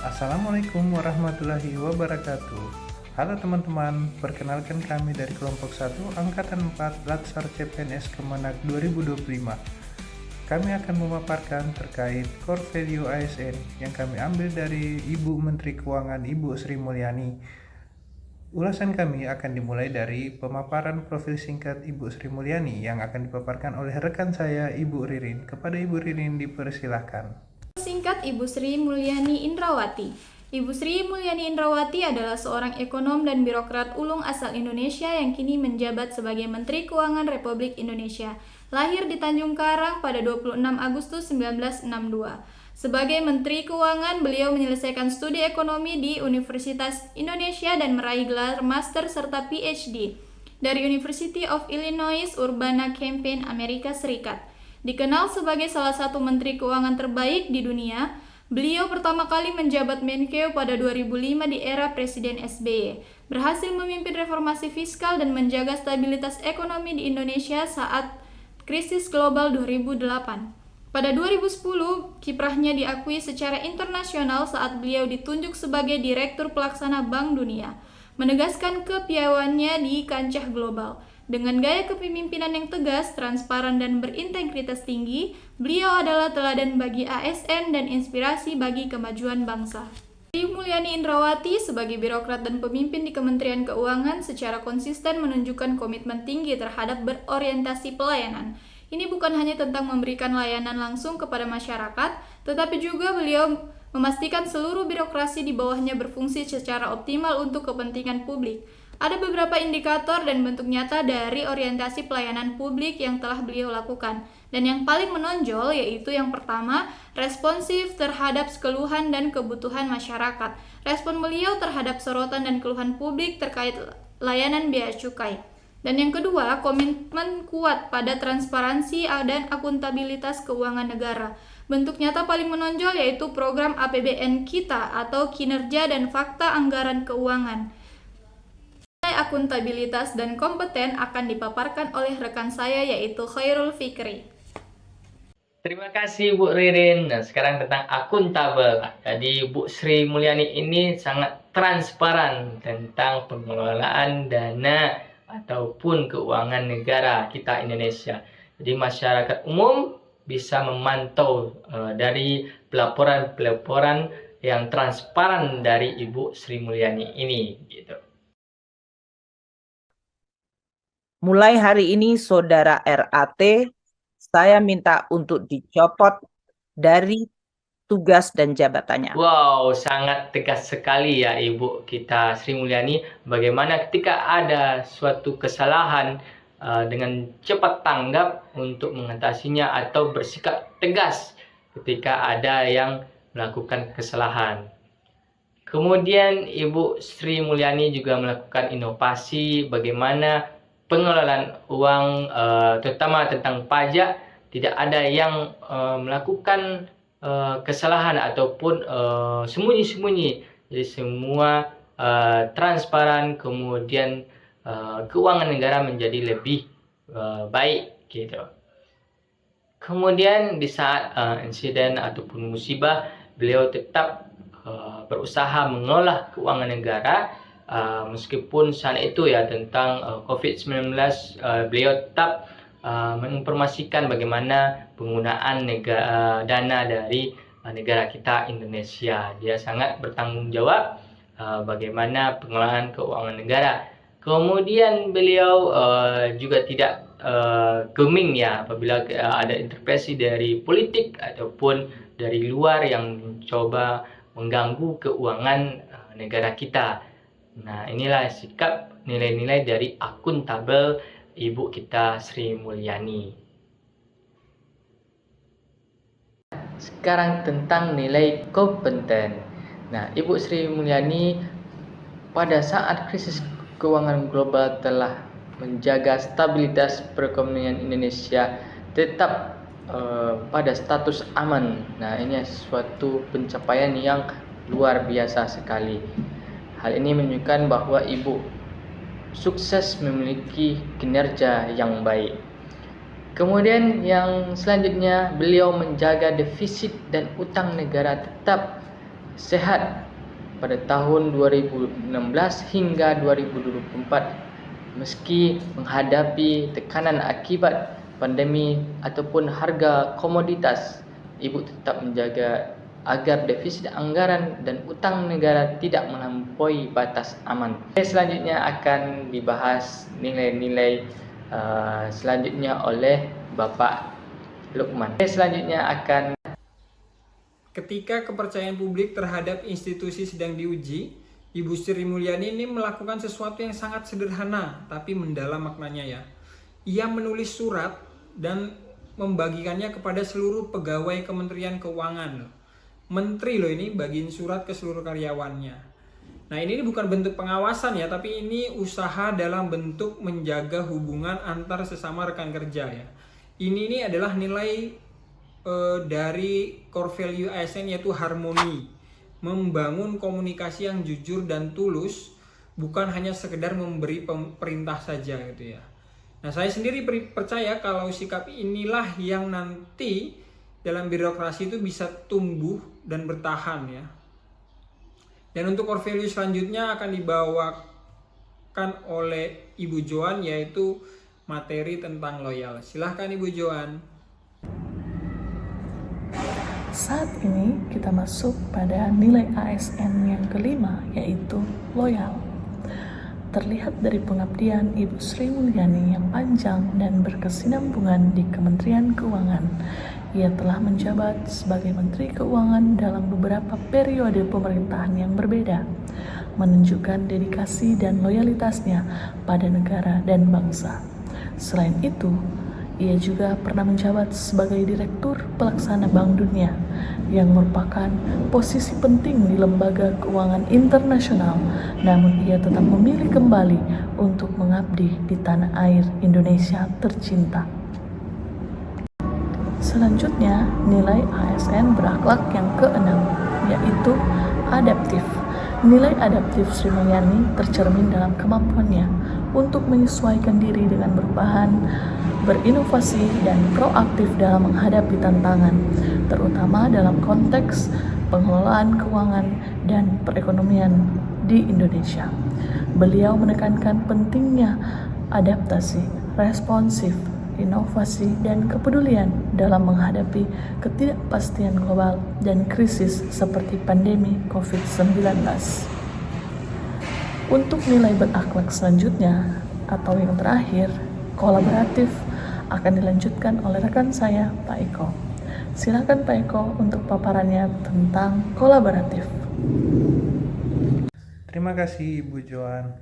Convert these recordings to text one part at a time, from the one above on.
Assalamualaikum warahmatullahi wabarakatuh. Halo teman-teman, perkenalkan kami dari kelompok 1 Angkatan 4 Latsar CPNS Kemenak 2025. Kami akan memaparkan terkait core value ASN yang kami ambil dari Ibu Menteri Keuangan Ibu Sri Mulyani. Ulasan kami akan dimulai dari pemaparan profil singkat Ibu Sri Mulyani yang akan dipaparkan oleh rekan saya Ibu Ririn. Kepada Ibu Ririn dipersilahkan. Singkat Ibu Sri Mulyani Indrawati. Ibu Sri Mulyani Indrawati adalah seorang ekonom dan birokrat ulung asal Indonesia yang kini menjabat sebagai Menteri Keuangan Republik Indonesia. Lahir di Tanjung Karang pada 26 Agustus 1962. Sebagai Menteri Keuangan, beliau menyelesaikan studi ekonomi di Universitas Indonesia dan meraih gelar Master serta PhD dari University of Illinois Urbana-Champaign, Amerika Serikat. Dikenal sebagai salah satu menteri keuangan terbaik di dunia, beliau pertama kali menjabat Menkeu pada 2005 di era Presiden SBY, berhasil memimpin reformasi fiskal dan menjaga stabilitas ekonomi di Indonesia saat krisis global 2008. Pada 2010, kiprahnya diakui secara internasional saat beliau ditunjuk sebagai Direktur Pelaksana Bank Dunia, menegaskan kepiawaiannya di kancah global. Dengan gaya kepemimpinan yang tegas, transparan, dan berintegritas tinggi, beliau adalah teladan bagi ASN dan inspirasi bagi kemajuan bangsa. Sri Mulyani Indrawati sebagai birokrat dan pemimpin di Kementerian Keuangan secara konsisten menunjukkan komitmen tinggi terhadap berorientasi pelayanan. Ini bukan hanya tentang memberikan layanan langsung kepada masyarakat, tetapi juga beliau memastikan seluruh birokrasi di bawahnya berfungsi secara optimal untuk kepentingan publik. Ada beberapa indikator dan bentuk nyata dari orientasi pelayanan publik yang telah beliau lakukan. Dan yang paling menonjol yaitu yang pertama, responsif terhadap keluhan dan kebutuhan masyarakat. Respon beliau terhadap sorotan dan keluhan publik terkait layanan bea cukai. Dan yang kedua, komitmen kuat pada transparansi dan akuntabilitas keuangan negara. Bentuk nyata paling menonjol yaitu program APBN Kita atau Kinerja dan Fakta Anggaran Keuangan. Akuntabilitas dan kompeten akan dipaparkan oleh rekan saya yaitu Khairul Fikri. Terima kasih Bu Ririn. Nah, sekarang tentang akuntabel. Jadi Bu Sri Mulyani ini sangat transparan tentang pengelolaan dana ataupun keuangan negara kita Indonesia. Jadi masyarakat umum bisa memantau dari pelaporan-pelaporan yang transparan dari Ibu Sri Mulyani ini gitu. Mulai hari ini Saudara RAT, saya minta untuk dicopot dari tugas dan jabatannya. Wow, sangat tegas sekali ya Ibu kita Sri Mulyani. Bagaimana ketika ada suatu kesalahan dengan cepat tanggap untuk mengatasinya atau bersikap tegas ketika ada yang melakukan kesalahan. Kemudian Ibu Sri Mulyani juga melakukan inovasi bagaimana pengelolaan uang, terutama tentang pajak, tidak ada yang melakukan kesalahan ataupun sembunyi-sembunyi. Jadi semua transparan, kemudian keuangan negara menjadi lebih baik gitu. Kemudian di saat insiden ataupun musibah, beliau tetap berusaha mengolah keuangan negara. Meskipun saat itu ya tentang COVID-19, beliau tetap menginformasikan bagaimana penggunaan dana dari negara kita Indonesia. Dia sangat bertanggung jawab bagaimana pengelolaan keuangan negara. Kemudian beliau juga tidak geming ya apabila ada intervensi dari politik ataupun dari luar yang mencoba mengganggu keuangan negara kita. Nah, inilah sikap nilai-nilai dari akuntabel Ibu kita Sri Mulyani. Sekarang tentang nilai kompeten. Nah, Ibu Sri Mulyani pada saat krisis keuangan global telah menjaga stabilitas perekonomian Indonesia tetap pada status aman. Nah, ini suatu pencapaian yang luar biasa sekali. Hal ini menunjukkan bahwa Ibu sukses memiliki kinerja yang baik. Kemudian yang selanjutnya, beliau menjaga defisit dan utang negara tetap sehat pada tahun 2016 hingga 2024 meski menghadapi tekanan akibat pandemi ataupun harga komoditas. Ibu tetap menjaga agar defisit anggaran dan utang negara tidak melampaui batas aman. Selanjutnya akan dibahas nilai-nilai selanjutnya oleh Bapak Lukman. Selanjutnya akan ketika kepercayaan publik terhadap institusi sedang diuji, Ibu Sri Mulyani ini melakukan sesuatu yang sangat sederhana tapi mendalam maknanya ya. Ia menulis surat dan membagikannya kepada seluruh pegawai Kementerian Keuangan. Menteri loh ini bagiin surat ke seluruh karyawannya. Nah ini bukan bentuk pengawasan ya, tapi ini usaha dalam bentuk menjaga hubungan antar sesama rekan kerja ya. Ini adalah nilai dari core value ASN, yaitu harmoni, membangun komunikasi yang jujur dan tulus, bukan hanya sekedar memberi perintah saja gitu ya. Nah saya sendiri percaya kalau sikap inilah yang nanti dalam birokrasi itu bisa tumbuh dan bertahan ya. Dan untuk core value selanjutnya akan dibawakan oleh Ibu Joan, yaitu materi tentang loyal. Silahkan Ibu Joan. Saat ini kita masuk pada nilai ASN yang kelima, yaitu loyal. Terlihat dari pengabdian Ibu Sri Mulyani yang panjang dan berkesinambungan di Kementerian Keuangan. Ia telah menjabat sebagai Menteri Keuangan dalam beberapa periode pemerintahan yang berbeda, menunjukkan dedikasi dan loyalitasnya pada negara dan bangsa. Selain itu, ia juga pernah menjabat sebagai Direktur Pelaksana Bank Dunia, yang merupakan posisi penting di lembaga keuangan internasional, namun ia tetap memilih kembali untuk mengabdi di tanah air Indonesia tercinta. Selanjutnya, nilai ASN berakhlak yang keenam, yaitu adaptif. Nilai adaptif Sri Mulyani tercermin dalam kemampuannya untuk menyesuaikan diri dengan perubahan, berinovasi, dan proaktif dalam menghadapi tantangan, terutama dalam konteks pengelolaan keuangan dan perekonomian di Indonesia. Beliau menekankan pentingnya adaptasi, responsif, inovasi, dan kepedulian dalam menghadapi ketidakpastian global dan krisis seperti pandemi COVID-19. Untuk nilai berakhlak selanjutnya, atau yang terakhir, kolaboratif, akan dilanjutkan oleh rekan saya, Pak Eko. Silakan Pak Eko untuk paparannya tentang kolaboratif. Terima kasih Ibu Joan.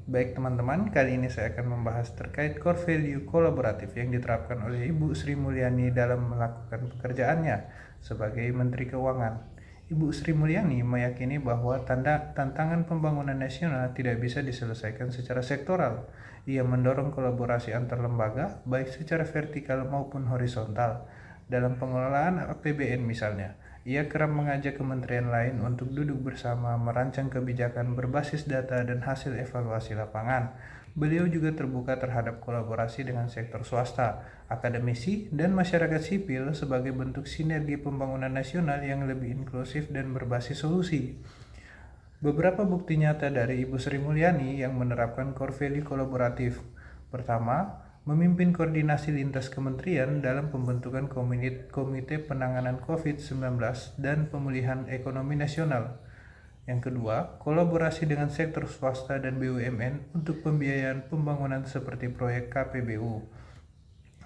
Baik teman-teman, kali ini saya akan membahas terkait core value kolaboratif yang diterapkan oleh Ibu Sri Mulyani dalam melakukan pekerjaannya sebagai Menteri Keuangan. Ibu Sri Mulyani meyakini bahwa tantangan pembangunan nasional tidak bisa diselesaikan secara sektoral. Ia mendorong kolaborasi antar lembaga, baik secara vertikal maupun horizontal. Dalam pengelolaan APBN misalnya, ia kerap mengajak kementerian lain untuk duduk bersama merancang kebijakan berbasis data dan hasil evaluasi lapangan. Beliau juga terbuka terhadap kolaborasi dengan sektor swasta, akademisi, dan masyarakat sipil sebagai bentuk sinergi pembangunan nasional yang lebih inklusif dan berbasis solusi. Beberapa bukti nyata dari Ibu Sri Mulyani yang menerapkan core value kolaboratif. Pertama, memimpin koordinasi lintas kementerian dalam pembentukan Komite Penanganan COVID-19 dan Pemulihan Ekonomi Nasional. Yang kedua, kolaborasi dengan sektor swasta dan BUMN untuk pembiayaan pembangunan seperti proyek KPBU.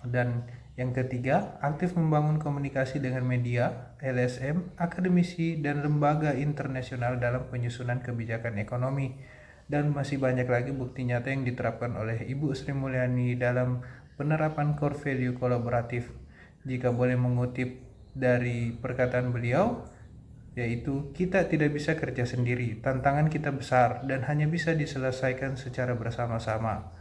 Dan yang ketiga, aktif membangun komunikasi dengan media, LSM, akademisi, dan lembaga internasional dalam penyusunan kebijakan ekonomi. Dan masih banyak lagi bukti nyata yang diterapkan oleh Ibu Sri Mulyani dalam penerapan core value kolaboratif. Jika boleh mengutip dari perkataan beliau, yaitu kita tidak bisa kerja sendiri, tantangan kita besar dan hanya bisa diselesaikan secara bersama-sama.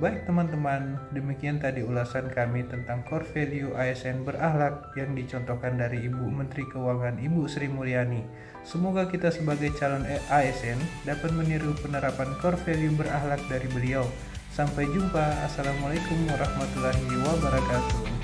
Baik teman-teman, demikian tadi ulasan kami tentang core value ASN berakhlak yang dicontohkan dari Ibu Menteri Keuangan Ibu Sri Mulyani. Semoga kita sebagai calon ASN dapat meniru penerapan core value berakhlak dari beliau. Sampai jumpa. Assalamualaikum warahmatullahi wabarakatuh.